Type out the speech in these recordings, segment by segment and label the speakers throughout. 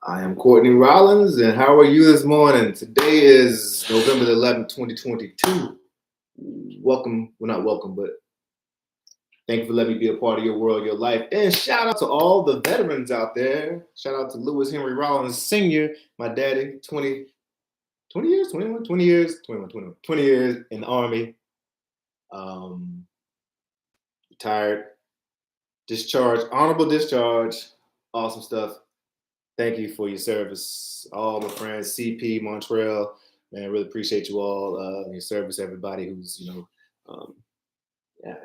Speaker 1: I am Courtney Rollins, and how are you this morning? Today is November the 11th, 2022. Welcome, well, not welcome, but thank you for letting me be a part of your world, your life. And shout out to all the veterans out there. Shout out to Lewis Henry Rollins Sr., my daddy, 20 years, 21, 20 years, 21, 21, 20 years in the Army. Retired, discharged, honorable discharge, awesome stuff. Thank you for your service, all my friends, CP, Montreal, man, really appreciate you all, your service, everybody who's,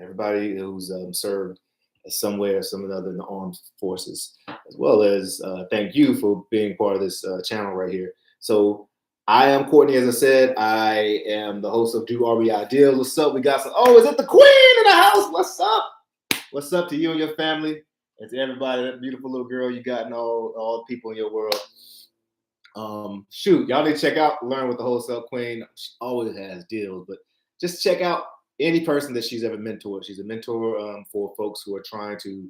Speaker 1: everybody who's served somewhere or some other in the armed forces, as well as thank you for being part of this channel right here. So I am Courtney, as I said. I am the host of Do REI Deals. What's up? We got some, is it the queen in the house? What's up? What's up to you and your family? And to everybody, that beautiful little girl you got and all the people in your world. Shoot, y'all need to check out Learn with the Wholesale Queen. She always has deals, but just check out any person that she's ever mentored. She's a mentor for folks who are trying to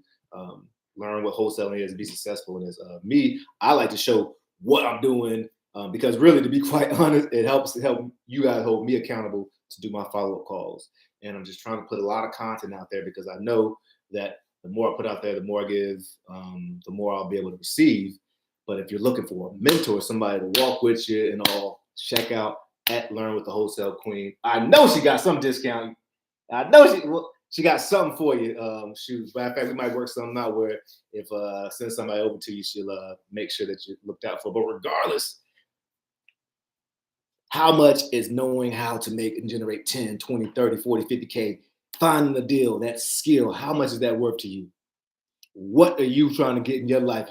Speaker 1: learn what wholesaling is and be successful in this. Me, I like to show what I'm doing because really, to be quite honest, it helps you guys hold me accountable to do my follow-up calls. And I'm just trying to put a lot of content out there because I know that the more I put out there, the more I give, the more I'll be able to receive. But if you're looking for a mentor, somebody to walk with you and all, check out at Learn with the Wholesale Queen. I know she got some discount. I know she got something for you. Shoot, matter of fact, we might work something out where if send somebody over to you, she'll make sure that you're looked out for. But regardless, how much is knowing how to make and generate 10, 20, 30, 40, 50K, finding a deal, that skill, how much is that worth to you? What are you trying to get in your life?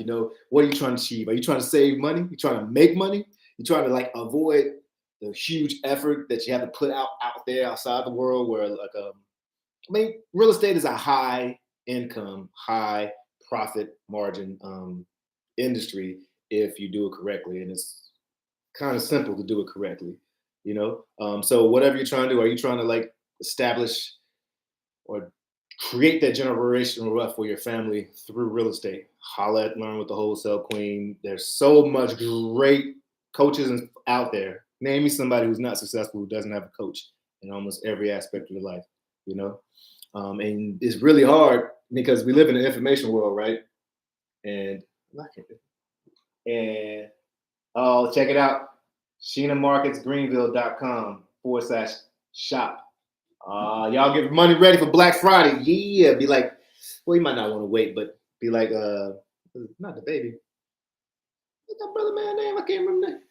Speaker 1: What are you trying to achieve? Are you trying to save money? You trying to make money? You trying to avoid the huge effort that you have to put out there outside the world where real estate is a high income, high profit margin industry if you do it correctly. And it's kind of simple to do it correctly, So whatever you're trying to do, are you trying to establish or create that generational wealth for your family through real estate? Holla at Learn with the Wholesale Queen. There's so much great coaches out there. Name me somebody who's not successful who doesn't have a coach in almost every aspect of their life, And it's really hard because we live in an information world, right? And check it out. SheenaMarketsGreenville.com/shop. Y'all get money ready for Black Friday. Yeah, be like, well, you might not want to wait, but be like, not the baby. What's that brother man name? I can't remember that.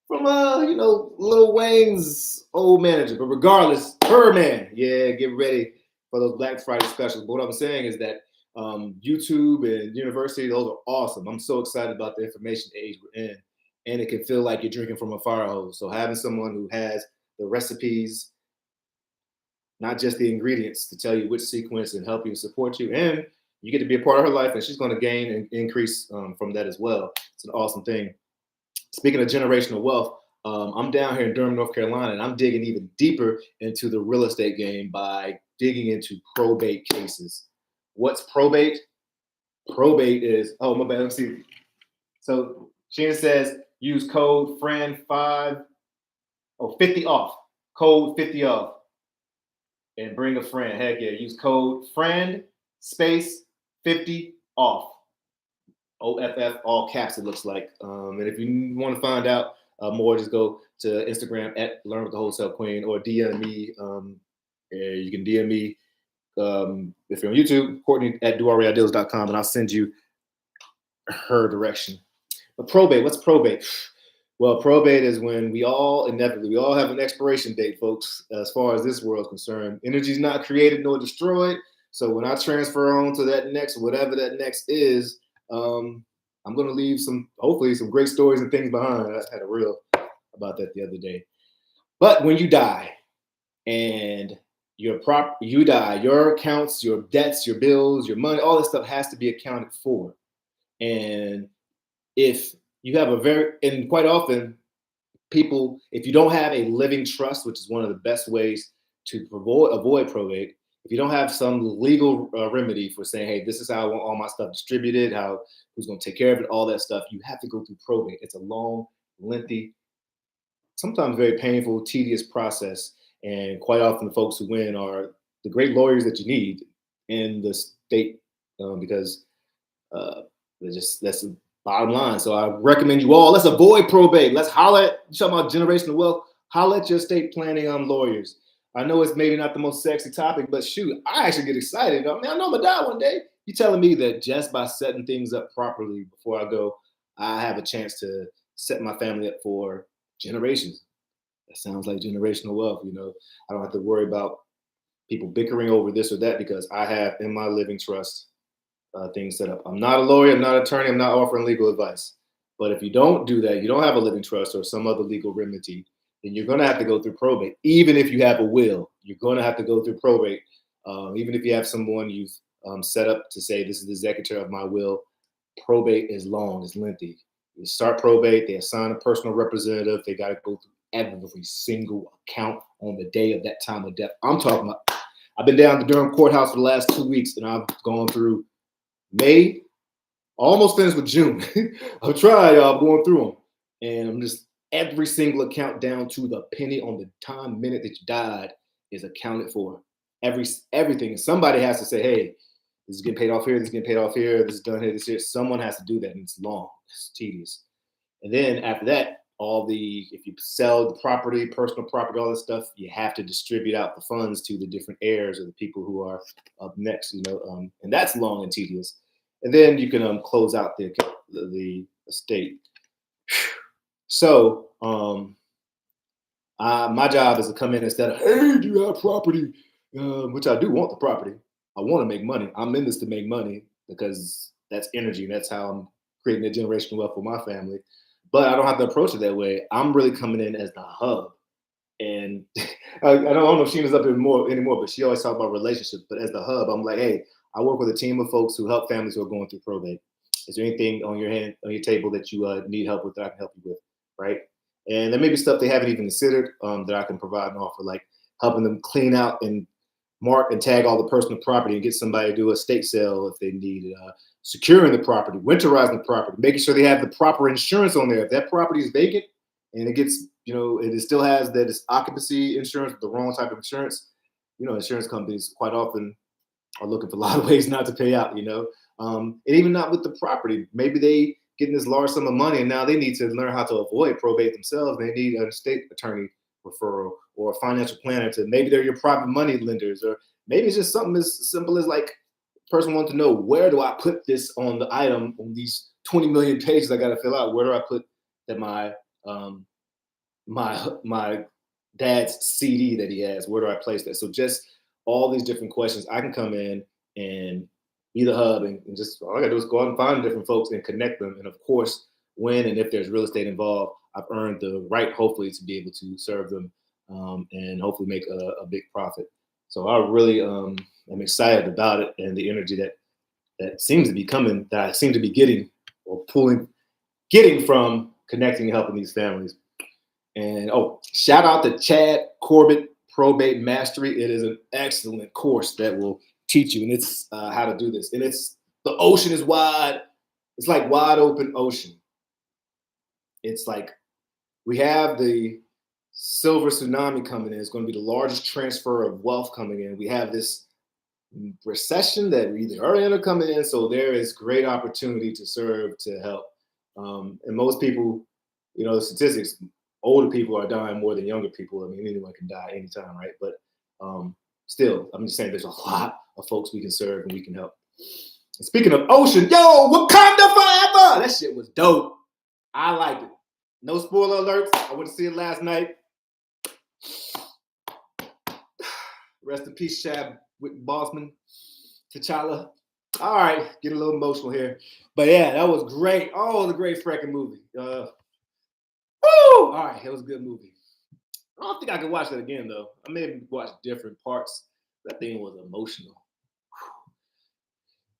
Speaker 1: From Lil Wayne's old manager. But regardless, Birdman. Yeah, get ready for those Black Friday specials. But what I'm saying is that YouTube and university, those are awesome. I'm so excited about the information age we're in. And it can feel like you're drinking from a fire hose. So having someone who has the recipes, not just the ingredients, to tell you which sequence and help you and support you. And you get to be a part of her life, and she's going to gain and increase from that as well. It's an awesome thing. Speaking of generational wealth, I'm down here in Durham, North Carolina, and I'm digging even deeper into the real estate game by digging into probate cases. What's probate? Probate is, my bad, let's see. So Sheena says, use code FRIEND50 off. Code 50 off. And bring a friend. Heck yeah. Use code FRIEND 50 off. OFF, all caps, it looks like. And if you want to find out more, just go to Instagram at Learn with the Wholesale Queen or DM me. You can DM me if you're on YouTube, Courtney at doreadeals.com, and I'll send you her direction. But probate, what's probate? Well, probate is when we all have an expiration date, folks, as far as this world is concerned. Energy is not created nor destroyed. So when I transfer on to that next, whatever that next is, I'm going to leave hopefully some great stories and things behind. I had a reel about that the other day. But when you die and you die, your accounts, your debts, your bills, your money, all this stuff has to be accounted for. And if you have and quite often people, if you don't have a living trust, which is one of the best ways to avoid probate, if you don't have some legal remedy for saying, hey, this is how I want all my stuff distributed, who's going to take care of it, all that stuff, you have to go through probate. It's a long, lengthy, sometimes very painful, tedious process. And quite often, the folks who win are the great lawyers that you need in the state, because uh, that's the bottom line. So I recommend you all, let's avoid probate. Let's holler at, you talking about generational wealth, holler at your estate planning lawyers. I know it's maybe not the most sexy topic, but shoot, I actually get excited. I mean, I know I'm gonna die one day. You telling me that just by setting things up properly before I go, I have a chance to set my family up for generations. That sounds like generational wealth. I don't have to worry about people bickering over this or that because I have in my living trust things set up. I'm not a lawyer, I'm not an attorney, I'm not offering legal advice. But if you don't do that, you don't have a living trust or some other legal remedy, then you're going to have to go through probate. Even if you have a will, you're going to have to go through probate. Even if you have someone you've set up to say, this is the executor of my will, probate is long, it's lengthy. You start probate, they assign a personal representative, they got to go through every single account on the day of that time of death. I'm talking about, I've been down to Durham courthouse for the last 2 weeks and I've gone through May, almost finished with June. I've tried, y'all, I'm going through them. And I'm just, every single account down to the penny on the time, minute that you died is accounted for. Everything. Somebody has to say, hey, this is getting paid off here, this is getting paid off here, this is done here, this here. Someone has to do that, and it's long, it's tedious. And then after that, if you sell the property, personal property, all this stuff, you have to distribute out the funds to the different heirs or the people who are up next, and that's long and tedious. And then you can close out the estate. So my job is to come in instead of, hey, do you have property? Which I do want the property. I want to make money. I'm in this to make money because that's energy. And that's how I'm creating a generational wealth for my family. But I don't have to approach it that way. I'm really coming in as the hub. And I don't know if Sheena's up anymore, but she always talks about relationships. But as the hub, I'm like, hey, I work with a team of folks who help families who are going through probate. Is there anything on your table that you need help with that I can help you with, right? And there may be stuff they haven't even considered that I can provide and offer, like helping them clean out and mark and tag all the personal property and get somebody to do a estate sale if they need it, securing the property, winterizing the property, making sure they have the proper insurance on there. If that property is vacant and it gets, it still has that it's occupancy insurance, the wrong type of insurance, insurance companies quite often are looking for a lot of ways not to pay out, and even not with the property. Maybe they getting this large sum of money and now they need to learn how to avoid probate themselves. They need an estate attorney referral or a financial planner maybe they're your private money lenders, or maybe it's just something as simple as like person wants to know, where do I put this on the item on these 20 million pages I got to fill out? Where do I put that my dad's CD that he has? Where do I place that? So just all these different questions, I can come in and be the hub and just all I gotta do is go out and find different folks and connect them. And of course, when and if there's real estate involved, I've earned the right, hopefully, to be able to serve them and hopefully make a big profit. So I really am excited about it and the energy that seems to be coming, that I seem to be getting or getting from connecting and helping these families. And shout out to Chad Corbett Probate Mastery. It is an excellent course that will teach you, and it's how to do this. And the ocean is wide. It's like wide open ocean. It's like we have the silver tsunami coming in. It's going to be the largest transfer of wealth coming in. We have this recession that we either are in or coming in. So there is great opportunity to serve, to help. And most people, the statistics, older people are dying more than younger people. I mean, anyone can die anytime, right? But still, I'm just saying there's a lot of folks we can serve and we can help. And speaking of ocean, Wakanda Forever! That shit was dope. I liked it. No spoiler alerts. I went to see it last night. Rest in peace, Chadwick Boseman, T'Challa. All right, get a little emotional here. But yeah, that was great. Oh, it was a great freaking movie. Woo! All right, it was a good movie. I don't think I could watch that again, though. I may have watched different parts. That thing was emotional.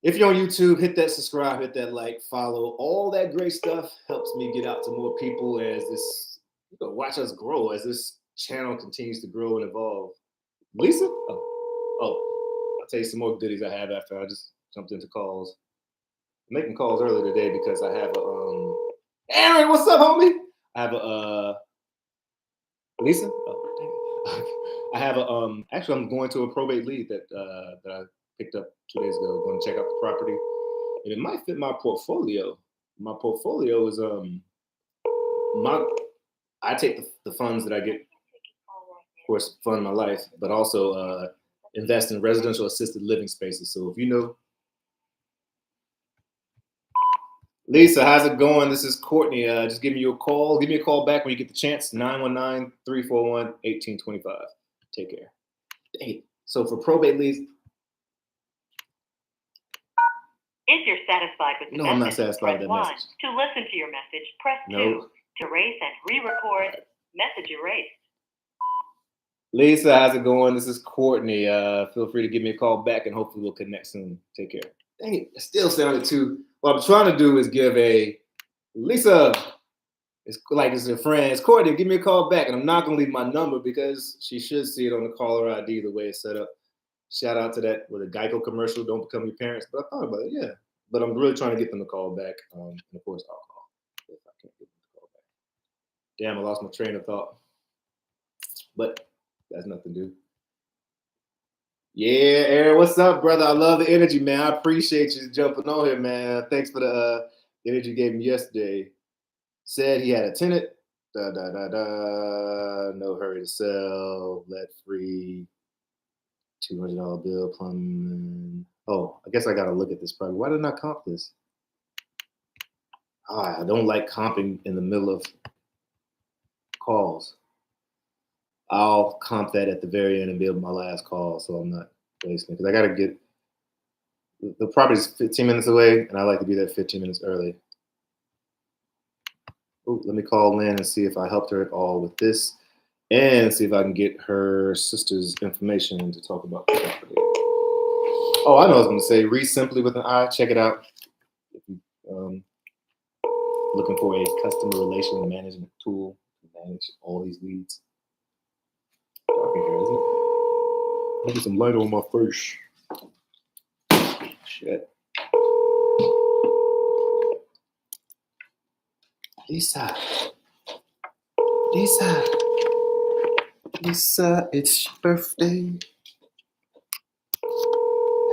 Speaker 1: If you're on YouTube, hit that subscribe, hit that like, follow. All that great stuff helps me get out to more people as this, watch us grow, as this channel continues to grow and evolve. Lisa? Oh, tell you some more goodies I have after I just jumped into calls. I'm making calls early today because I have a Aaron, what's up, homie? I have a Lisa. Oh, dang it. I have a actually I'm going to a probate lead that I picked up 2 days ago. Going to check out the property, and it might fit my portfolio. My portfolio is I take the funds that I get, of course, fund my life, but also invest in residential assisted living spaces. So if you know, Lisa, how's it going? This is Courtney. Just giving you a call. Give me a call back when you get the chance. 919-341-1825. Take care. Hey, so for probate leads.
Speaker 2: If you're satisfied with the
Speaker 1: No,
Speaker 2: message,
Speaker 1: I'm not satisfied with that
Speaker 2: press 1.
Speaker 1: message.
Speaker 2: To listen to your message, press 2.
Speaker 1: No.
Speaker 2: To erase and re-record, message erased.
Speaker 1: Lisa, how's it going? This is Courtney. Feel free to give me a call back and hopefully we'll connect soon. Take care. Dang it, it still sounded too. What I'm trying to do is give a Lisa, it's like it's a friend. It's Courtney, give me a call back. And I'm not going to leave my number because she should see it on the caller ID the way it's set up. Shout out to that with a Geico commercial, don't become your parents. But I thought about it, yeah. But I'm really trying to get them to call back. And of course, I'll call if I can't get them to call back. Damn, I lost my train of thought. But that's nothing to do. Yeah, Aaron, what's up, brother? I love the energy, man. I appreciate you jumping on here, man. Thanks for the energy you gave me yesterday. Said he had a tenant. No hurry to sell. Let free. $200 bill plumbing. Oh, I guess I gotta look at this probably. Why didn't I comp this? I don't like comping in the middle of calls. I'll comp that at the very end and be able my last call, so I'm not wasting it. Because I gotta get the property's 15 minutes away, and I like to be there 15 minutes early. Ooh, let me call Lynn and see if I helped her at all with this, and see if I can get her sister's information to talk about the property. Oh, I know what I was going to say. Read Simply with an I. Check it out. If you looking for a customer relation management tool to manage all these leads. Dark in here, isn't it? I'll get some light on my face. Shit. Lisa, it's your birthday.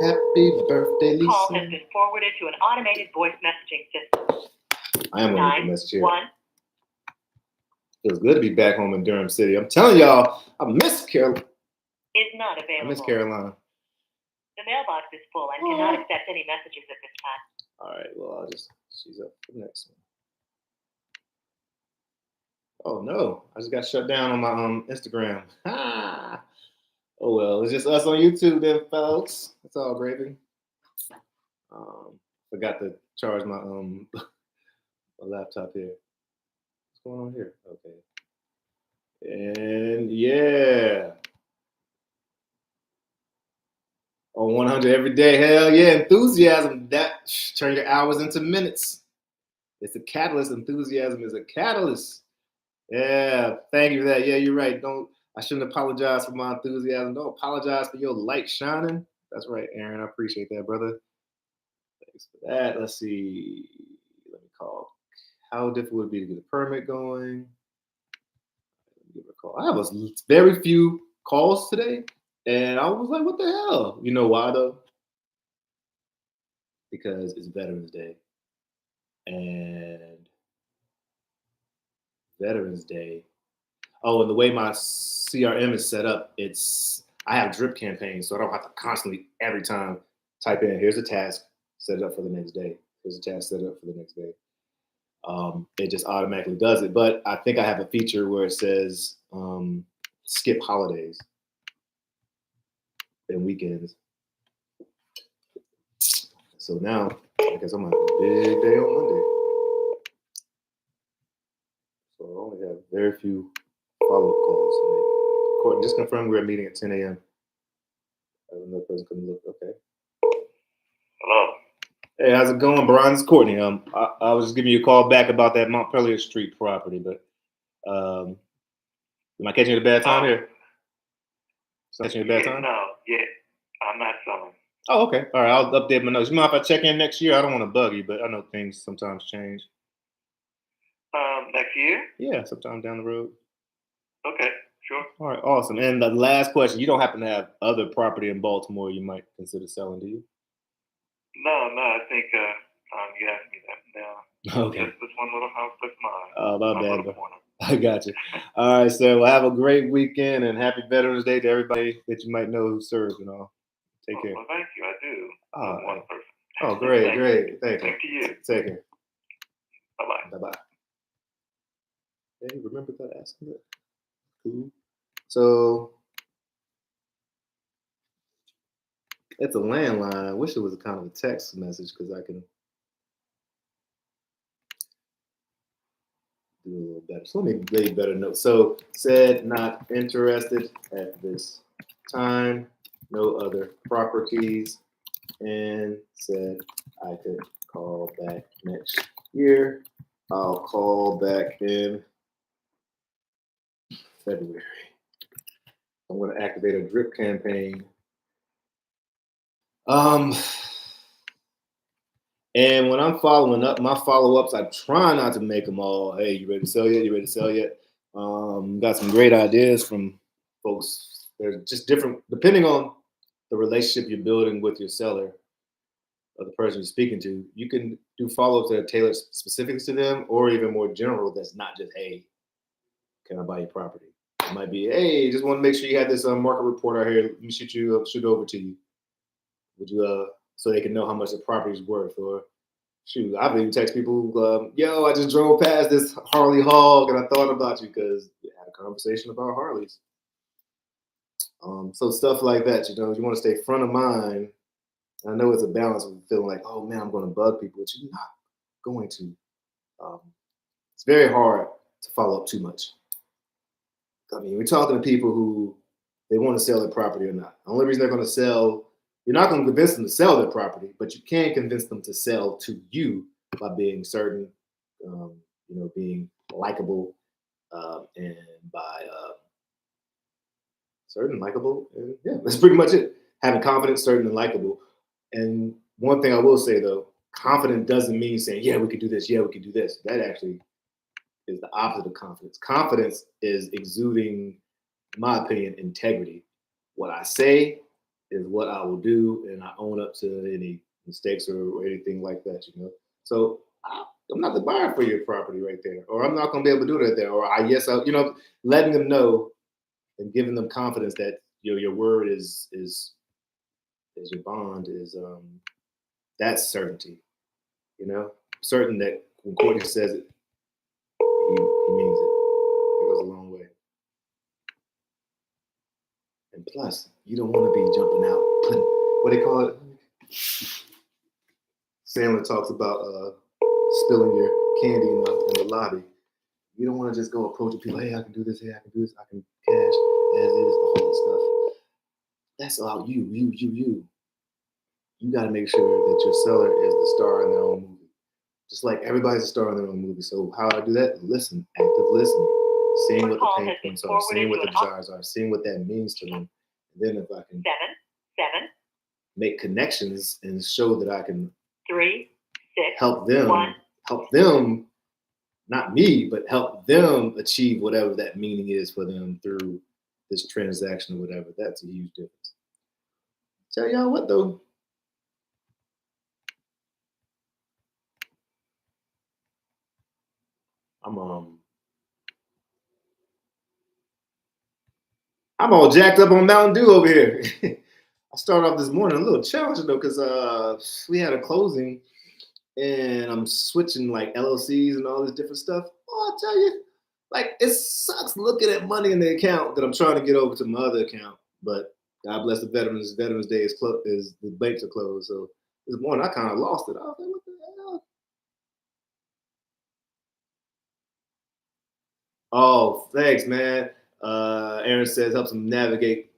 Speaker 1: Happy birthday, Lisa.
Speaker 2: Call has been forwarded to an automated voice messaging system.
Speaker 1: I am going to get a message here. Feels good to be back home in Durham City. I'm telling y'all, I miss Carolina.
Speaker 2: Is not available.
Speaker 1: I miss Carolina.
Speaker 2: The mailbox is full and cannot accept any messages at this time.
Speaker 1: All right, well, she's up for the next one. Oh no, I just got shut down on my Instagram. Oh well, it's just us on YouTube then, folks. It's all gravy. Forgot to charge my my laptop here. What's going on here? Okay. And yeah. On 100 every day. Hell yeah, enthusiasm. That turn your hours into minutes. It's a catalyst. Enthusiasm is a catalyst. Yeah, thank you for that. Yeah, you're right. I shouldn't apologize for my enthusiasm. Don't apologize for your light shining. That's right, Aaron. I appreciate that, brother. Thanks for that. Let's see. Let me call. How difficult would it be to get a permit going? Let me give a call. I have very few calls today, and I was like, what the hell? You know why, though? Because it's Veterans Day. And Veterans Day. Oh, and the way my CRM is set up, I have drip campaigns, so I don't have to constantly every time type in, here's a task, set it up for the next day. Here's a task, set it up for the next day. It just automatically does it. But I think I have a feature where it says skip holidays and weekends. So now, I guess I'm gonna have a big day on Monday. So I only have very few follow-up calls. Courtney, just confirm we're meeting at 10 a.m. Another person couldn't look. Okay.
Speaker 3: Hello.
Speaker 1: Hey, how's it going, Brian? It's Courtney. I was just giving you a call back about that Montpelier Street property, but am I catching you at a bad time here? Catching you at a bad time?
Speaker 3: No, yeah. I'm not selling.
Speaker 1: Oh, okay. All right. I'll update my notes. You mind if I check in next year? I don't want to bug you, but I know things sometimes change.
Speaker 3: Next year?
Speaker 1: Yeah, sometime down the road.
Speaker 3: Okay, sure.
Speaker 1: All right, awesome. And the last question: you don't happen to have other property in Baltimore you might consider selling, do you?
Speaker 3: No, I think you asked me that now.
Speaker 1: Okay.
Speaker 3: Just this one little house that's mine.
Speaker 1: Oh, my
Speaker 3: My
Speaker 1: bad.
Speaker 3: little
Speaker 1: Bro.
Speaker 3: corner.
Speaker 1: I got you. All right, sir. Well, have a great weekend and happy Veterans Day to everybody that you might know who serves and all. Take care.
Speaker 3: Well, thank you. I do.
Speaker 1: All
Speaker 3: I'm one
Speaker 1: right.
Speaker 3: person.
Speaker 1: Oh, great,
Speaker 3: Thank
Speaker 1: great.
Speaker 3: you.
Speaker 1: Thank you.
Speaker 3: Thank you.
Speaker 1: Take care.
Speaker 3: Bye-bye.
Speaker 1: Bye-bye. Hey, remember that asking that? Cool. So it's a landline. I wish it was a kind of a text message because I can do a little better. So let me lay better notes. So said not interested at this time. No other properties. And said I could call back next year. I'll call back in February. I'm going to activate a drip campaign. And when I'm following up, my follow-ups, I try not to make them all, hey, you ready to sell yet? You ready to sell yet? Got some great ideas from folks. They're just different, depending on the relationship you're building with your seller or the person you're speaking to. You can do follow-ups that are tailored specifics to them, or even more general that's not just, hey, can I buy your property? It might be, hey, just want to make sure you have this market report out here. Let me shoot it over to you. Would you, so they can know how much the property is worth? Or shoot, I've even text people, yo, I just drove past this Harley Hog and I thought about you because we had a conversation about Harleys. So stuff like that, you want to stay front of mind. I know it's a balance of feeling like, oh man, I'm going to bug people, but you're not going to. It's very hard to follow up too much. I mean, we're talking to people who they want to sell their property or not. The only reason they're going to sell, you're not going to convince them to sell their property, but you can convince them to sell to you by being certain, being likable, and by certain, likable, and yeah, that's pretty much it. Having confidence, certain, and likable. And one thing I will say though, confident doesn't mean saying, yeah, we could do this, yeah, we could do this. That actually is the opposite of confidence. Confidence is exuding, in my opinion, integrity. What I say is what I will do, and I own up to any mistakes or anything like that. So I'm not the buyer for your property right there, or I'm not going to be able to do that there, or letting them know and giving them confidence that your word is your bond is that's certainty. Certain that when Courtney says it, he means it. It goes a long way. And plus, you don't want to be jumping out, putting, what do they call it? Sandler talks about spilling your candy in the lobby. You don't want to just go approaching people, hey, I can do this, hey, I can do this, I can cash as is, all that stuff. That's all you. You got to make sure that your seller is the star in their own movie. Just like everybody's a star in their own movie. So how do I do that? Listen, active listening, seeing what the pain points are, seeing what the desires are, seeing what that means to them. And then if I can make connections and show that I can
Speaker 2: 3, 6,
Speaker 1: help them,
Speaker 2: 1.
Speaker 1: not me, but help them achieve whatever that meaning is for them through this transaction or whatever. That's a huge difference. Tell y'all what though. I'm all jacked up on Mountain Dew over here. I started off this morning a little challenging though, because we had a closing and I'm switching like LLCs and all this different stuff. Oh, I'll tell you, like it sucks looking at money in the account that I'm trying to get over to my other account. But God bless the veterans. Veterans Day is the banks are closed. So this morning I kind of lost it. I was like, what the hell? Oh, thanks, man. Aaron says helps them navigate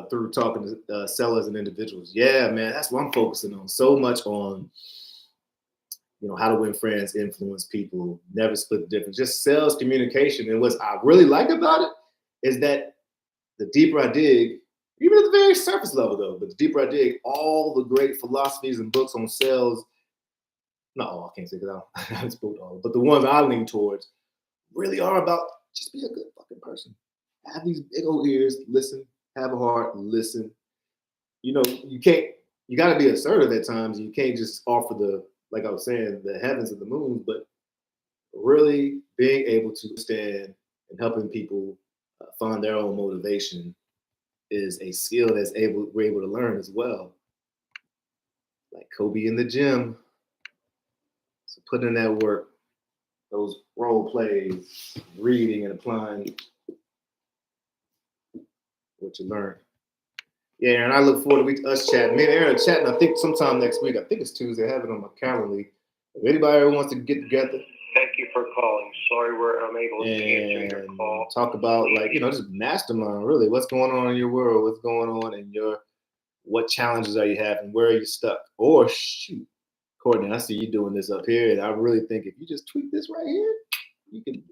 Speaker 1: through talking to sellers and individuals. Yeah, man, that's what I'm focusing on. So much on, how to win friends, influence people, never split the difference. Just sales communication. And what I really like about it is that the deeper I dig, Even at the very surface level, though. But the deeper I dig, all the great philosophies and books on sales, not all, I can't say because I haven't spoken all, but the ones I lean towards really are about just be a good fucking person. Have these big old ears, listen, have a heart, listen. You know, you got to be assertive at times. You can't just offer like I was saying, the heavens and the moons, but really being able to stand and helping people find their own motivation is a skill we're able to learn as well. Like Kobe in the gym. So putting in that work, those role plays, reading and applying what you learn. Yeah, Aaron, I look forward to us chatting. Me and Aaron are chatting, I think sometime next week. I think it's Tuesday. I have it on my calendar. If anybody ever wants to get together.
Speaker 3: Thank you for calling. Sorry we're unable to answer your call.
Speaker 1: Talk about just mastermind, really. What's going on in your world? What's going on in what challenges are you having? Where are you stuck? Or shoot, Courtney, I see you doing this up here, and I really think if you just tweak this right here, you can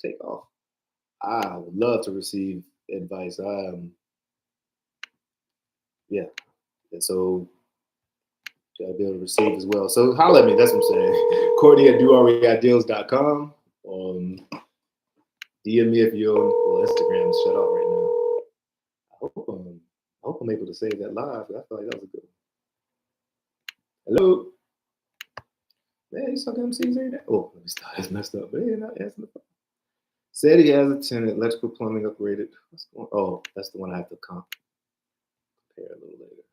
Speaker 1: take off. I would love to receive advice. Yeah. And so gotta be able to receive as well. So holler at me, that's what I'm saying. Courtney at REIDeals.com. DM me if you're on Instagram shut off right now. I hope I'm able to save that live. I feel like that was a good one. Hello. Man, you suck MCs every day. Oh, let me stop. That's messed up. Man, not answering the phone. Said he has a tenant, electrical plumbing upgraded. What's going on? Oh, that's the one I have to compare a little later.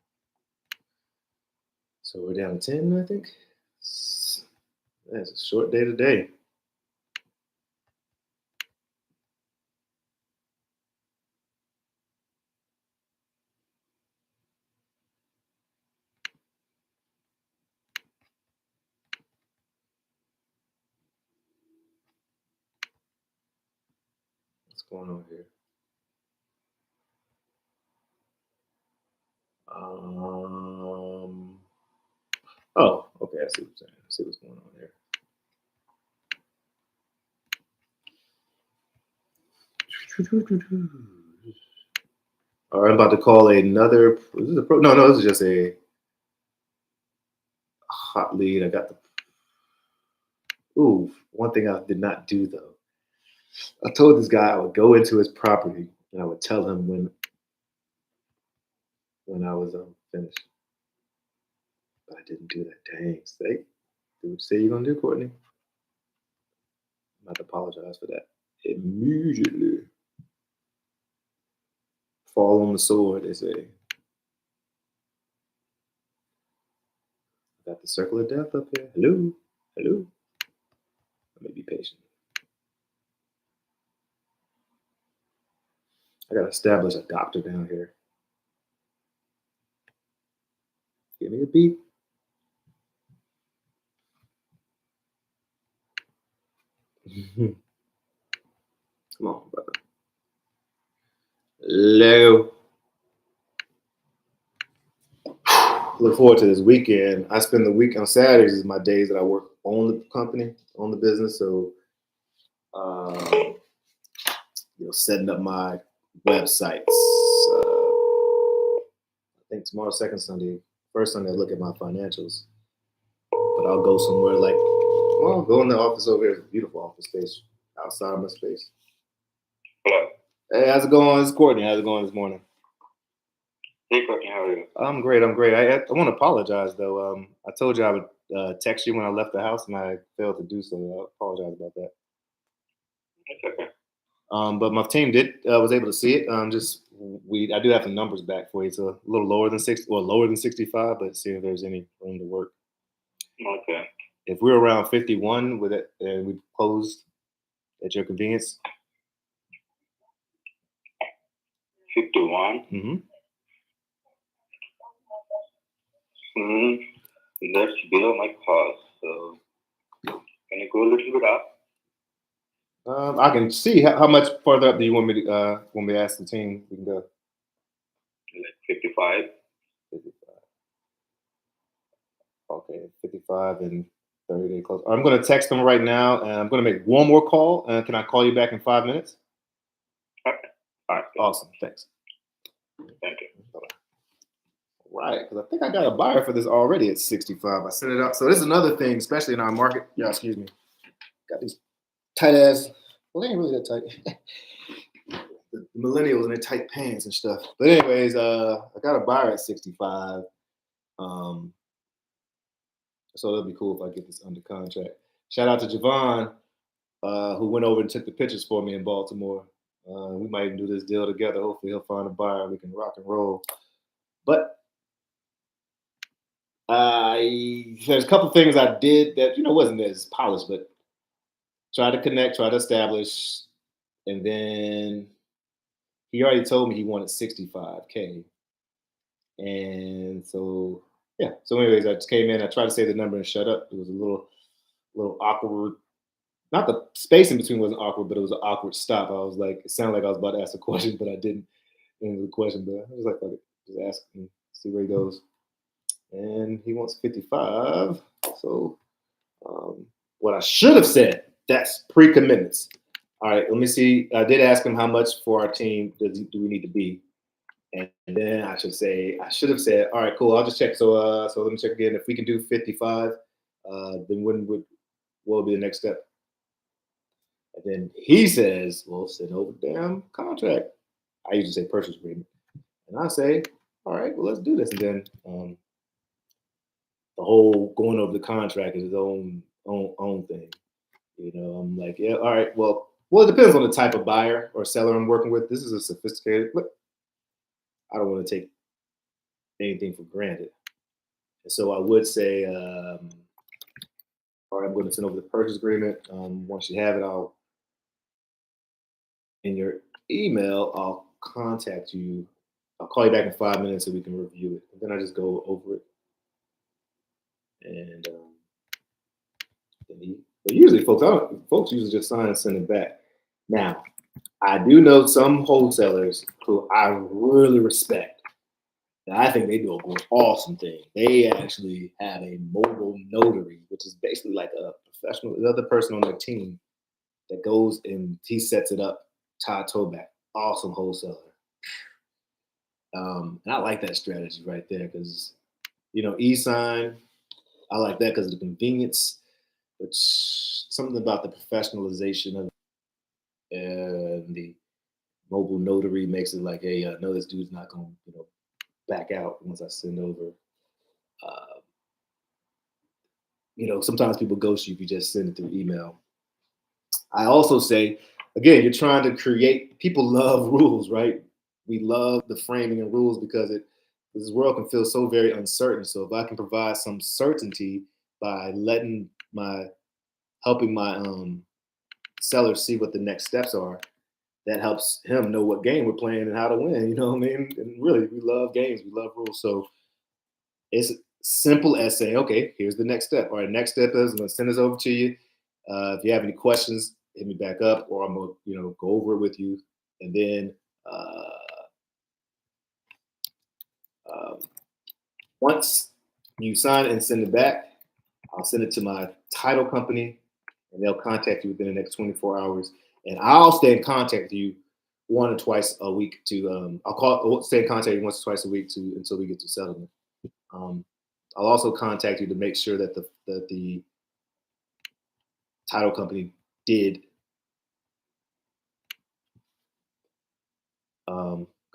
Speaker 1: So we're down to 10, I think. That's a short day today. What's going on here? Oh, okay, I see what you're saying. I see what's going on here. All right, I'm about to call another. This is no, this is just a hot lead. I got the. Ooh, one thing I did not do though. I told this guy I would go into his property and I would tell him when I was finished. But I didn't do that. Dang, say, do what you say you're gonna do, Courtney. I'm about to apologize for that immediately. Fall on the sword, they say. Got the circle of death up here. Hello, hello. Let me be patient. I gotta establish a doctor down here. Give me a beat. Come on, brother. Hello. Look forward to this weekend. I spend the week on Saturdays is my days that I work on the company, on the business. So, setting up my websites. I think tomorrow's second Sunday. First Sunday, I look at my financials. But I'll go somewhere I'll go in the office over here. It's a beautiful office space outside my space.
Speaker 3: Hello.
Speaker 1: Hey, how's it going? It's Courtney. How's it going this morning?
Speaker 3: Hey, Courtney, how are you?
Speaker 1: I'm great. I want to apologize though. I told you I would text you when I left the house, and I failed to do so. I apologize about that.
Speaker 3: It's okay.
Speaker 1: But my team was able to see it. I do have the numbers back for you. It's a little lower than 65, but see if there's any room to work.
Speaker 3: Okay.
Speaker 1: If we're around 51 with it, and we closed at your convenience.
Speaker 3: 51.
Speaker 1: Mm-hmm.
Speaker 3: That's below my cost. So can you go a little bit up?
Speaker 1: I can see how much further up do you want me to ask the team we can go?
Speaker 3: Like 55.
Speaker 1: 55. Okay, 55 and 30 day close. I'm going to text them right now, and I'm going to make one more call. Can I call you back in 5 minutes?
Speaker 3: Okay.
Speaker 1: All right. Awesome. Thanks.
Speaker 3: Thank you.
Speaker 1: Right, because I think I got a buyer for this already at 65. I sent it out. So this is another thing, especially in our market. Yeah, excuse me. Got these tight ass. Well, they ain't really that tight. The millennials in their tight pants and stuff. But anyways, I got a buyer at 65. So it'll be cool if I get this under contract. Shout out to Javon, who went over and took the pictures for me in Baltimore. We might even do this deal together. Hopefully, he'll find a buyer. We can rock and roll. But there's a couple things I did that wasn't as polished, but try to connect, try to establish, and then he already told me he wanted 65K, and so yeah. So anyways, I just came in. I tried to say the number and shut up. It was a little awkward. Not the space in between wasn't awkward, but it was an awkward stop. I was like, it sounded like I was about to ask a question, but I didn't answer the question. But I was like, fuck it, just ask him, see where he goes. And he wants 55. So what I should have said, that's pre-commitments. All right, let me see. I did ask him how much for our team do we need to be. And then I should have said, all right, cool, I'll just check. So let me check again. If we can do 55, then what will be the next step? And then he says, well, send over the damn contract. I usually say purchase agreement. And I say, all right, well, let's do this. And then the whole going over the contract is his own thing. I'm like, yeah, all right, well, it depends on the type of buyer or seller I'm working with. This is a sophisticated, but I don't want to take anything for granted. And so I would say, all right, I'm going to send over the purchase agreement. Once you have it, in your email, I'll contact you. I'll call you back in 5 minutes so we can review it. And then I just go over it. And but usually folks usually just sign and send it back. Now, I do know some wholesalers who I really respect. And I think they do an awesome thing. They actually have a mobile notary, which is basically like a professional, another person on their team that goes and he sets it up, Todd Toback, awesome wholesaler. And I like that strategy right there because, e-sign, I like that because of the convenience, but something about the professionalization of and the mobile notary makes it like, hey, I know this dude's not going to, back out once I send over. Sometimes people ghost you if you just send it through email. I also say, again, you're trying to create. People love rules, right? We love the framing and rules because this world can feel so very uncertain. So if I can provide some certainty by helping my seller see what the next steps are, that helps him know what game we're playing and how to win. You know what I mean? And really, we love games. We love rules. So it's simple as saying, okay, here's the next step. All right, next step is I'm going to send this over to you. If you have any questions, hit me back up, or I'm going to go over it with you. And then once you sign it and send it back, I'll send it to my title company, and they'll contact you within the next 24 hours. And I'll stay in contact with you one or twice a week to I'll stay in contact with you once or twice a week until we get to settlement. I'll also contact you to make sure that the title company did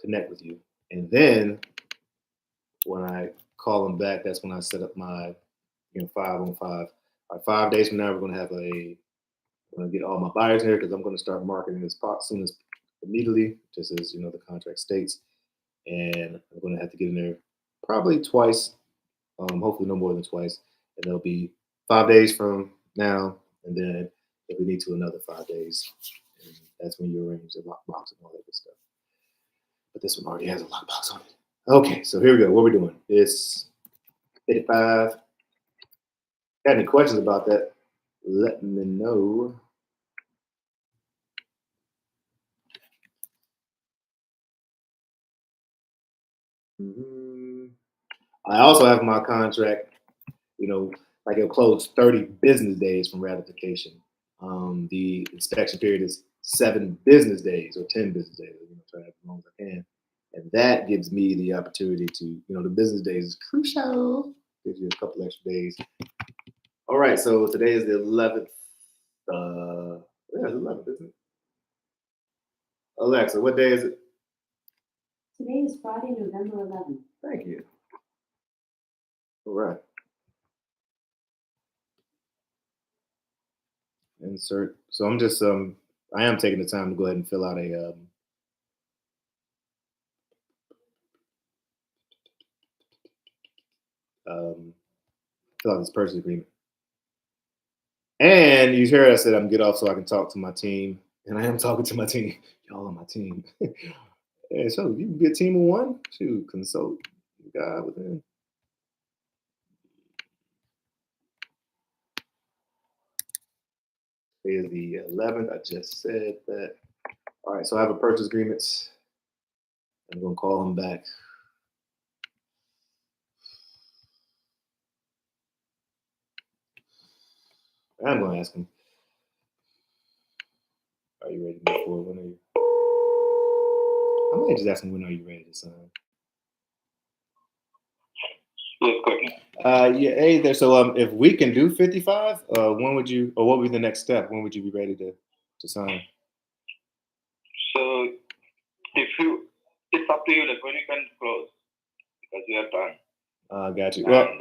Speaker 1: connect with you. And then when I call them back, that's when I set up my 5-on-5. 5 days from now, we're going to have I'm going to get all my buyers here because I'm going to start marketing this pot soon as immediately, just as the contract states. And I'm going to have to get in there probably twice, hopefully no more than twice. And there'll be 5 days from now, and then if we need to, another 5 days. And that's when you arrange the lockbox and all that good stuff. But this one already has a lockbox on it. Okay, so here we go. What we're doing is 55. Got any questions about that? Let me know. I also have my contract, like it'll close 30 business days from ratification. The inspection period is 7 business days or 10 business days. Try as long as I can. And that gives me the opportunity to, the business days is crucial. Gives you a couple extra days. All right, so today is the 11th. Yeah, it's 11th, isn't it? Alexa, what day is it?
Speaker 4: Today is Friday, November 11th.
Speaker 1: Thank you. All right. Insert. So I'm just I am taking the time to go ahead and fill out a fill out this purchase agreement. And you hear I said I'm get off so I can talk to my team, and I am talking to my team. Y'all on my team. And so you can be a team of one to consult God within. Today is the 11th. I just said that. All right, so I have a purchase agreement. I'm gonna call him back. I'm gonna ask him. Are you ready to move forward? When are you? I might just ask him when are you ready to sign.
Speaker 3: Yes, Courtney.
Speaker 1: Yeah, hey there. So if we can do 55, when would you, or what would be the next step? When would you be ready to sign?
Speaker 3: So it's up to you, like when you can close, because we are done.
Speaker 1: Got you.
Speaker 3: And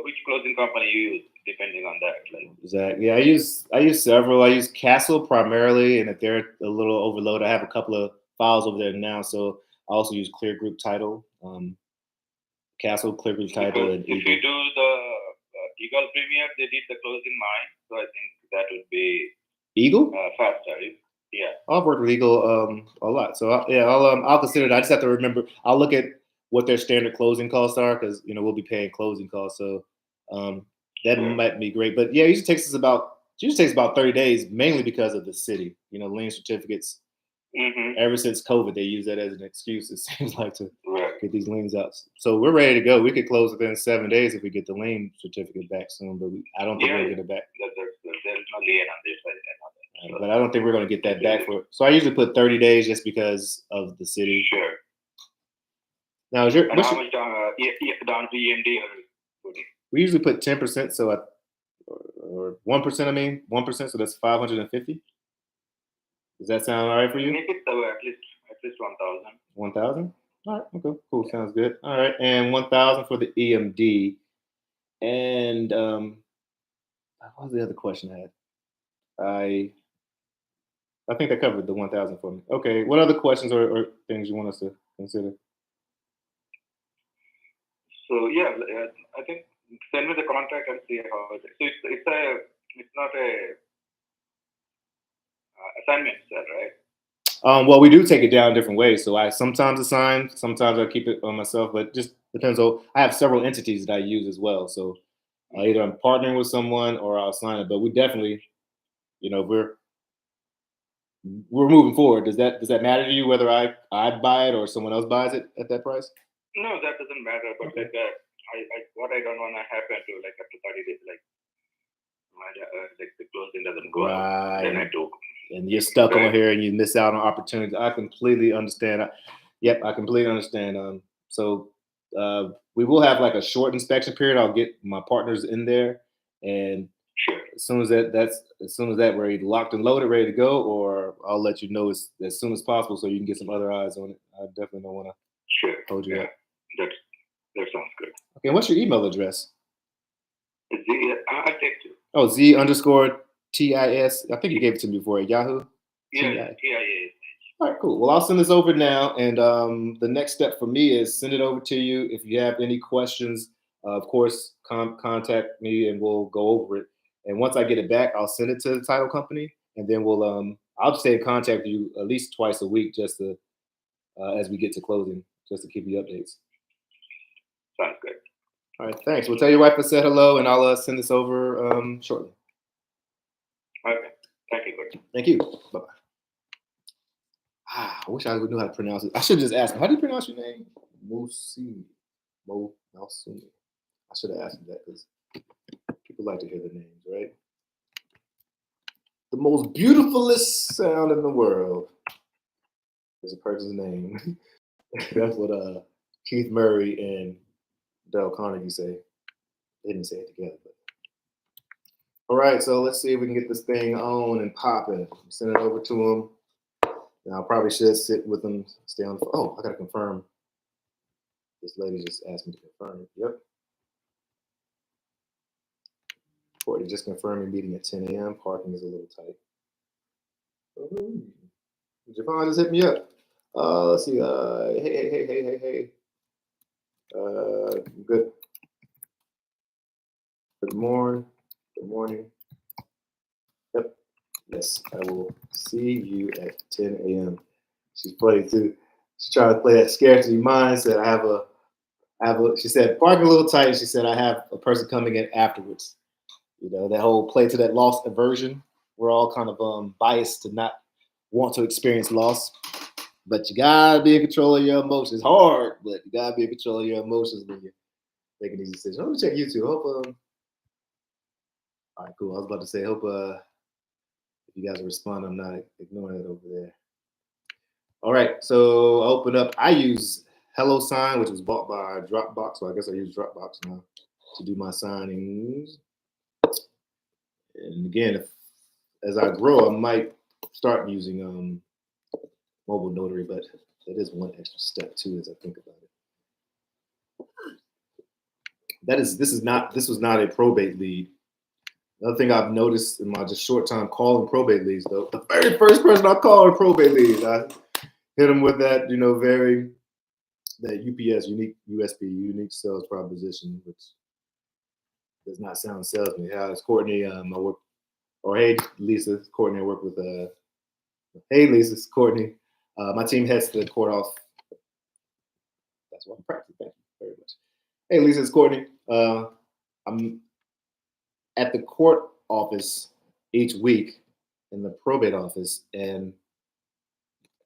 Speaker 3: which closing company you use, depending on that. Like,
Speaker 1: Zach, yeah, I use several. I use Castle primarily, and if they're a little overloaded, I have a couple of files over there now. So I also use Clear Group Title, Castle, Clear Group Title, and
Speaker 3: if you do the Eagle Premier, they did the closing mine, so I think that would be
Speaker 1: Eagle.
Speaker 3: faster. Yeah.
Speaker 1: I've worked with Eagle a lot, so I'll consider it. I just have to remember. I'll look at what their standard closing costs are because we'll be paying closing costs, so that might be great. But yeah, it usually takes about 30 days, mainly because of the city. Lien certificates. Ever since COVID, they use that as an excuse. It seems like to get these liens out. So we're ready to go. We could close within 7 days if we get the lien certificate back soon, but I don't think we'll get it back.
Speaker 3: There's no lien on this side.
Speaker 1: But I don't think we're going to get that back for. So I usually put 30 days just because of the city.
Speaker 3: Sure.
Speaker 1: Now,
Speaker 3: how much down to EMD?
Speaker 1: We usually put 10%, or 1%. I mean, 1%. So that's 550. Does that sound all right for you?
Speaker 3: Make it at least 1,000.
Speaker 1: 1,000. All right. Okay. Cool. Sounds good. All right. And 1,000 for the EMD. And what was the other question I had? I think that covered the 1,000 for me. Okay. What other questions or things you want us to consider?
Speaker 3: So yeah, I think send me the contract and see how it is. So it's not a assignment, right?
Speaker 1: Well, we do take it down different ways. So I sometimes assign, sometimes I keep it on myself, but just depends on. I have several entities that I use as well. So either I'm partnering with someone or I'll sign it. But we definitely, we're moving forward. Does that matter to you whether I buy it or someone else buys it at that price?
Speaker 3: No, that doesn't matter. But
Speaker 1: Okay.
Speaker 3: what I don't want to happen to after 30 days, the closing doesn't go out. Then I do.
Speaker 1: And you're stuck on here and you miss out on opportunities. I completely understand. I completely understand. So we will have like a short inspection period. I'll get my partners in there, and
Speaker 3: sure.
Speaker 1: As soon as that we're either locked and loaded, ready to go, or I'll let you know as soon as possible so you can get some other eyes on it. I definitely don't want to hold you up.
Speaker 3: That sounds good.
Speaker 1: Okay, what's your email address?
Speaker 3: I'll text you.
Speaker 1: Oh, Z_TIS. I think you gave it to me before at Yahoo.
Speaker 3: Yeah, TIS.
Speaker 1: All right, cool. Well, I'll send this over now, and the next step for me is send it over to you. If you have any questions, of course, contact me and we'll go over it. And once I get it back, I'll send it to the title company, and then I'll stay in contact with you at least twice a week, just to as we get to closing, just to keep you updates.
Speaker 3: Sounds good.
Speaker 1: All right, thanks. We'll tell your wife I said hello, and I'll send this over shortly.
Speaker 3: Okay. Thank you, Courtney.
Speaker 1: Thank you. Bye-bye. I wish I knew how to pronounce it. I should just ask him, how do you pronounce your name? Mousumi. I should have asked him that because people like to hear the names, right? The most beautifulest sound in the world is a person's name. That's what Keith Murray and Dale Carnegie say. They didn't say it together, but all right. So let's see if we can get this thing on and popping. Send it over to him. Now I probably should sit with him, stay on the phone. Oh, I gotta confirm. This lady just asked me to confirm. Yep. Courtney just confirming meeting at 10 a.m. Parking is a little tight. Javon just hit me up. Let's see. Hey. Good. Good morning. Good morning. Yep. Yes, I will see you at 10 a.m. She's funny too. She's trying to play that scarcity mindset. She said, parking a little tight. She said, I have a person coming in afterwards. You know, that whole play to that loss aversion. We're all kind of biased to not want to experience loss. But you gotta be in control of your emotions. It's hard, but you gotta be in control of your emotions when you're making these decisions. Let me check YouTube. Hope all right, cool. I was about to say, hope if you guys respond, I'm not ignoring it over there. All right, so I open up. I use HelloSign, which was bought by Dropbox, so I guess I use Dropbox now to do my signings. And again, as I grow, I might start using mobile notary, but that is one extra step too, as I think about it. This was not a probate lead. Another thing I've noticed in my just short time calling probate leads, though, the very first person I called a probate lead, I hit them with that, that UPS, unique USB, unique sales proposition, which does not sound salesman. Yeah, it's Courtney. I work, or hey, Lisa, it's Courtney. I work with. Hey, Lisa, it's Courtney. My team heads to the court off. That's what I'm practicing. Thank you very much. Hey, Lisa, it's Courtney. I'm at the court office each week in the probate office and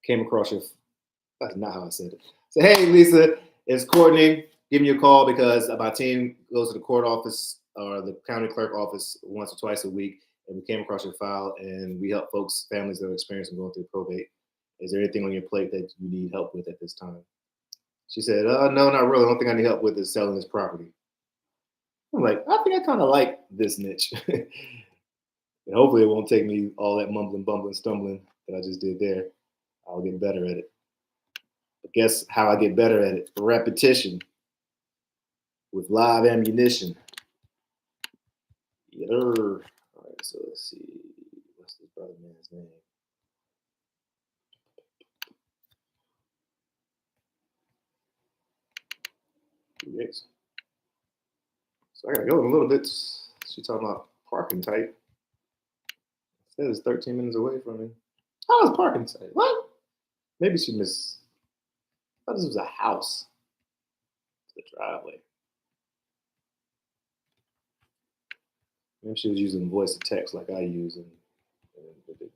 Speaker 1: came across your. That's not how I said it. So, hey, Lisa, it's Courtney. Give me a call because my team goes to the court office or the county clerk office once or twice a week, and we came across your file, and we help folks, families that are experiencing going through probate. Is there anything on your plate that you need help with at this time? She said, no, not really. The only thing I need help with is selling this property. I'm like, I think I kind of like this niche. And hopefully it won't take me all that mumbling, bumbling, stumbling that I just did there. I'll get better at it. But guess how I get better at it? Repetition with live ammunition. Yeah. All right, so let's see. What's this brother man's name? Yes. So I gotta go in a little bit. She's talking about parking tight. It says it's 13 minutes away from me. How is parking tight? What? Maybe she missed. I thought this was a house. The driveway. Maybe she was using voice to text like I use and it didn't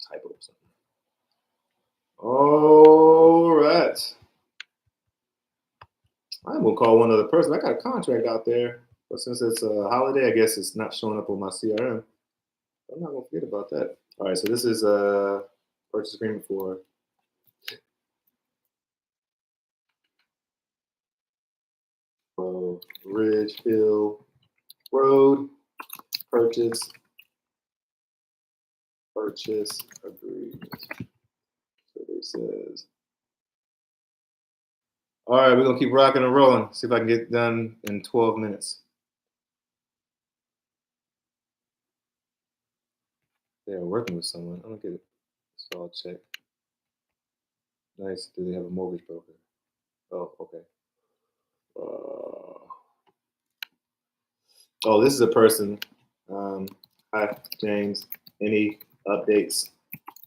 Speaker 1: typo or something. All right. I'm gonna call one other person. I got a contract out there, but since it's a holiday, I guess it's not showing up on my CRM. I'm not gonna forget about that. All right, so this is a purchase agreement for Ridge Hill Road purchase agreement. So it says. All right, we're gonna keep rocking and rolling. See if I can get done in 12 minutes. They're working with someone. I don't get it. So I'll check. Nice. Do they have a mortgage broker? Oh, okay. Oh, this is a person. Hi, James. Any updates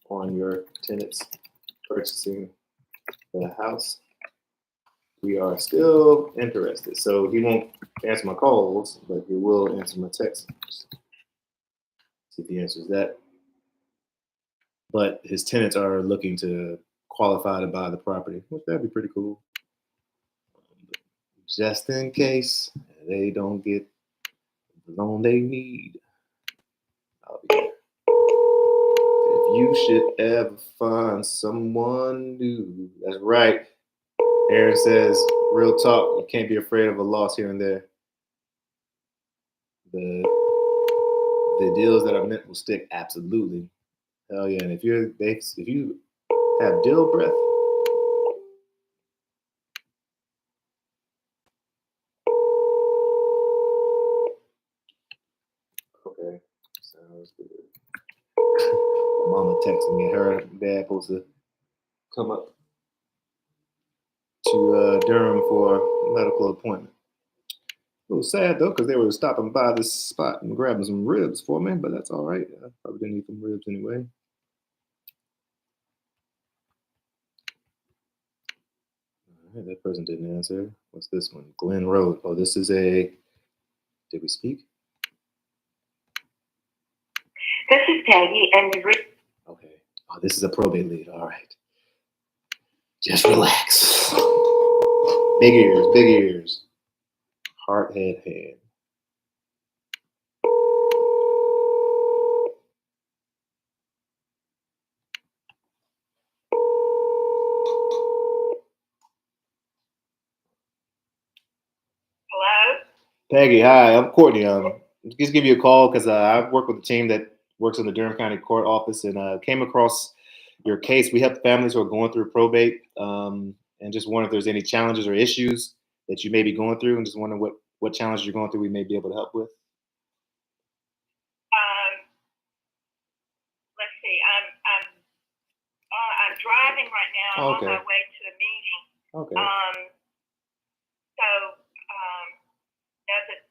Speaker 1: on your tenants purchasing the house? We are still interested. So he won't answer my calls, but he will answer my texts. See if he answers that. But his tenants are looking to qualify to buy the property, which that'd be pretty cool. Just in case they don't get the loan they need, I'll be there. If you should ever find someone new. That's right. Aaron says, real talk, you can't be afraid of a loss here and there. The deals that are meant will stick, absolutely. Hell yeah. And if you have deal breath, okay, sounds good. Mama texting me, her and dad supposed to come up to Durham for a medical appointment. A little sad though, because they were stopping by this spot and grabbing some ribs for me, but that's all right. I probably didn't eat some ribs anyway. All right, that person didn't answer. What's this one? Glen Road. Oh, this is a. Did we speak?
Speaker 2: This is Peggy, and
Speaker 1: Okay. Oh, this is a probate lead. All right. Just relax. Big ears, big ears. Heart, head, hand.
Speaker 2: hello.
Speaker 1: Peggy, hi. I'm Courtney. Just give you a call because I work with a team that works in the Durham County Court Office and came across your case. We help families who are going through probate and just wonder if there's any challenges or issues that you may be going through and just wondering what challenges you're going through we may be able to help with.
Speaker 2: Let's see. I'm driving right now. I'm
Speaker 1: Okay.
Speaker 2: on my way to a meeting.
Speaker 1: Okay.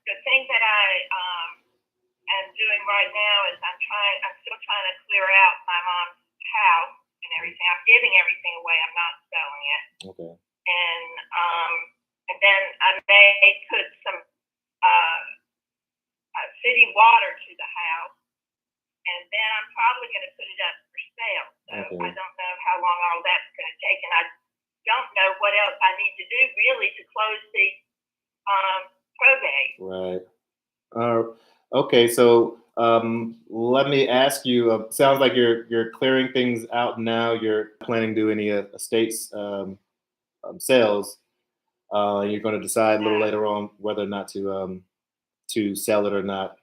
Speaker 2: The thing that I am doing right now is I'm still trying to clear out my mom's house and everything. I'm giving everything away. I'm not selling it.
Speaker 1: Okay.
Speaker 2: And then I may put some city water to the house, and then I'm probably going to put it up for sale. So
Speaker 1: Okay.
Speaker 2: I don't know how long all that's going to take, and I don't know what else I need to do really to close the probate.
Speaker 1: Right. Okay. So let me ask you. Sounds like you're clearing things out now. You're planning to do any estates sales. You're going to decide a little later on whether or not to sell it or not.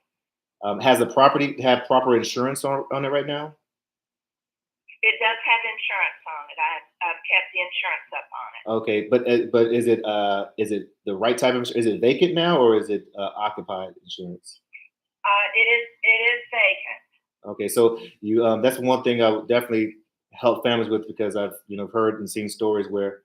Speaker 1: Has the property have proper insurance on it right now?
Speaker 2: It does have insurance on it. I've kept the insurance up on it.
Speaker 1: Okay, but is it the right type of is it vacant now or is it occupied insurance?
Speaker 2: It is vacant.
Speaker 1: Okay, so you that's one thing I would definitely help families with because I've heard and seen stories where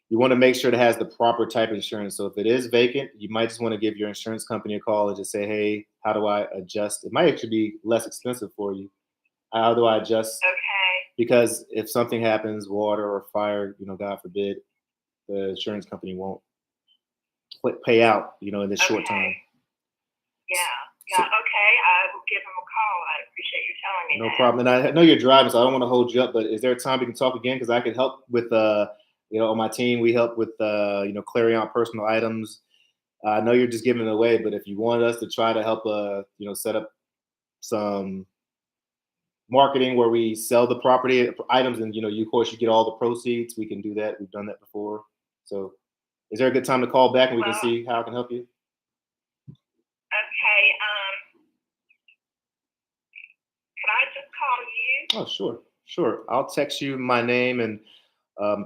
Speaker 1: you want to make sure it has the proper type of insurance. So if it is vacant, you might just want to give your insurance company a call and just say, hey, how do I adjust? It might actually be less expensive for you. How do I adjust?
Speaker 2: Okay.
Speaker 1: Because if something happens, water or fire, God forbid, the insurance company won't pay out, in this short time.
Speaker 2: Yeah. Okay. I will give him a call. I appreciate you telling me
Speaker 1: No
Speaker 2: that.
Speaker 1: problem. And I know you're driving, so I don't want to hold you up. But is there a time we can talk again? Because I can help with, on my team, we help with, clearing out personal items. I know you're just giving it away, but if you want us to try to help, set up some marketing where we sell the property items, and of course, you get all the proceeds. We can do that. We've done that before. So, is there a good time to call back and we can see how I can help you?
Speaker 2: Okay. Could I just call you?
Speaker 1: Oh, sure. I'll text you my name and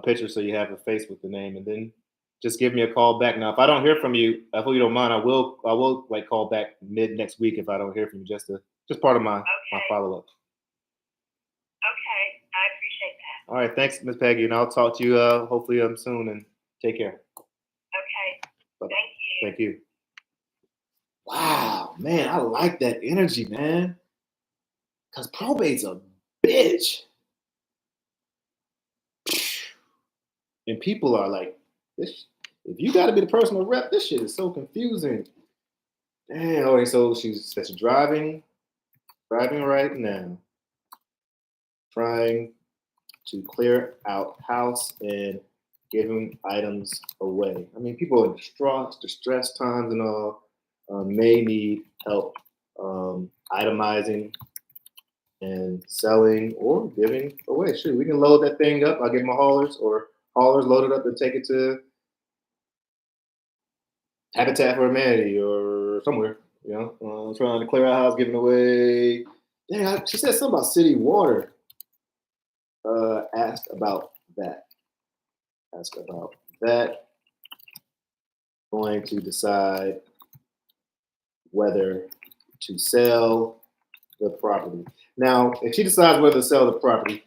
Speaker 1: picture so you have a face with the name, and then just give me a call back. Now, if I don't hear from you, I hope you don't mind. I will like call back mid next week if I don't hear from you, just part of my follow up.
Speaker 2: Okay, I appreciate that.
Speaker 1: All right, thanks, Miss Peggy, and I'll talk to you hopefully soon. And take care.
Speaker 2: Okay.
Speaker 1: Bye-bye.
Speaker 2: Thank you.
Speaker 1: Thank you. Wow, man, I like that energy, man. Cause probate's a bitch. And people are like, this. If you got to be the personal rep, this shit is so confusing. Damn. Okay, so she's driving right now, trying to clear out house and giving items away. I mean, people in distress times and all may need help itemizing and selling or giving away. Shoot, we can load that thing up. I'll get my haulers or haulers load it up and take it to Habitat for Humanity or somewhere. Trying to clear out house, giving away. Dang, she said something about city water. Asked about that. Going to decide whether to sell the property. Now, if she decides whether to sell the property,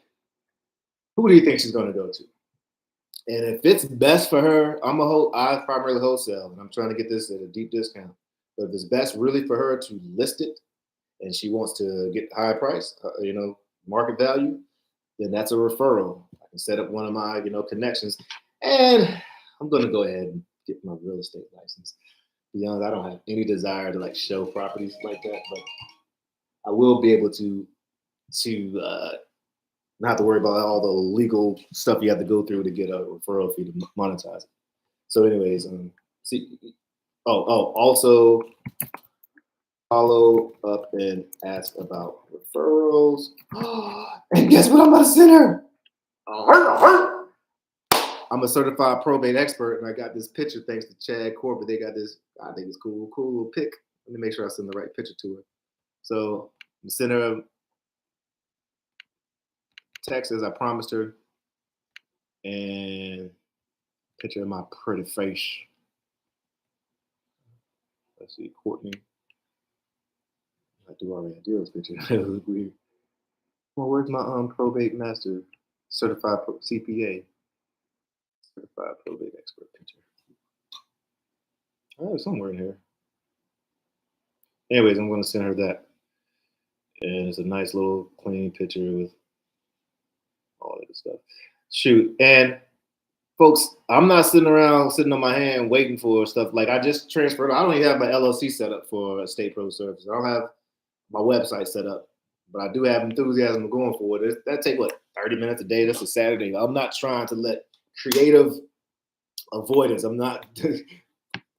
Speaker 1: who do you think she's going to go to? And if it's best for her, I primarily wholesale, and I'm trying to get this at a deep discount. But if it's best really for her to list it, and she wants to get the high price, market value, then that's a referral. I can set up one of my, connections, and I'm going to go ahead and get my real estate license. To be honest, I don't have any desire to show properties like that, but I will be able to not have to worry about all the legal stuff you have to go through to get a referral fee to monetize it. So, anyways, also follow up and ask about referrals. And guess what I'm about to send her? I'm a certified probate expert, and I got this picture thanks to Chad Corbett. They got this, I think it's cool little pic. Let me make sure I send the right picture to her. So I'm send her a text as I promised her, and picture of my pretty face. Let's see, Courtney. I do REI Deals picture. That was weird. Well, where's my probate master, certified CPA, certified probate expert picture? Oh, somewhere in here. Anyways, I'm going to send her that, and it's a nice little clean picture with all that stuff. Shoot, and folks, I'm not sitting on my hand waiting for stuff. I just transferred. I don't even have my LLC set up for estate pro services. I don't have my website set up, but I do have enthusiasm going for it. That take 30 minutes a day. That's a Saturday. I'm not trying to let creative avoidance. I'm not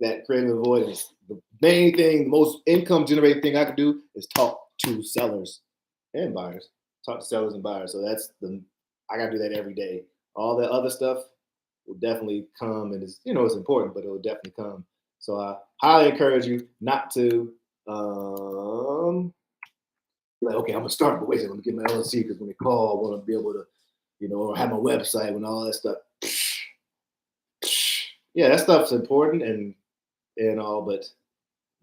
Speaker 1: that creative avoidance. The main thing, the most income generating thing I can do is talk to sellers and buyers. Talk to sellers and buyers. So I gotta do that every day. All that other stuff will definitely come, and it's important, but it will definitely come. So I highly encourage you not to okay, I'm gonna start, but wait a second, let me get my LLC, because when they call, I want to be able to, or have my website and all that stuff. Yeah, that stuff's important and all, but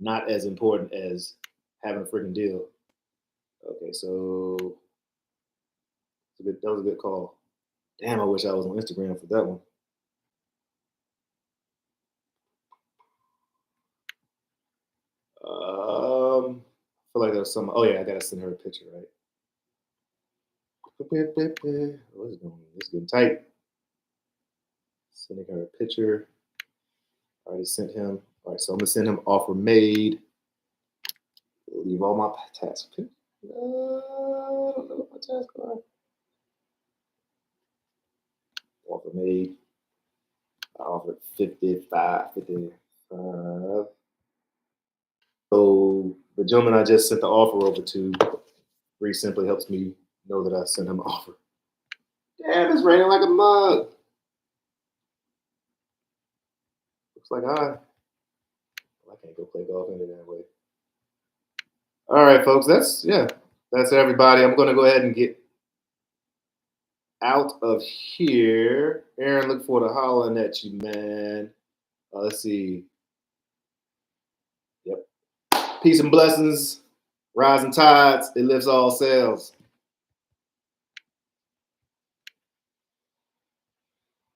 Speaker 1: not as important as having a freaking deal. Okay, so that was a good call. Damn, I wish I was on Instagram for that one. I feel like there's some. Oh yeah, I gotta send her a picture, right? What is going on? It's getting tight. Sending her a picture. I already sent him. All right, so I'm gonna send him offer made. Leave all my tasks. I don't know what my tasks are. Offer made. I offered 55. So the gentleman I just sent the offer over to very simply helps me know that I sent him an offer. Damn, it's raining like a mug. Looks like I can't go play golf any that way. All right, folks, that's everybody. I'm going to go ahead and get out of here. Aaron, look forward to hollering at you, man. Let's see. Yep. Peace and blessings. Rising tides. It lifts all sails.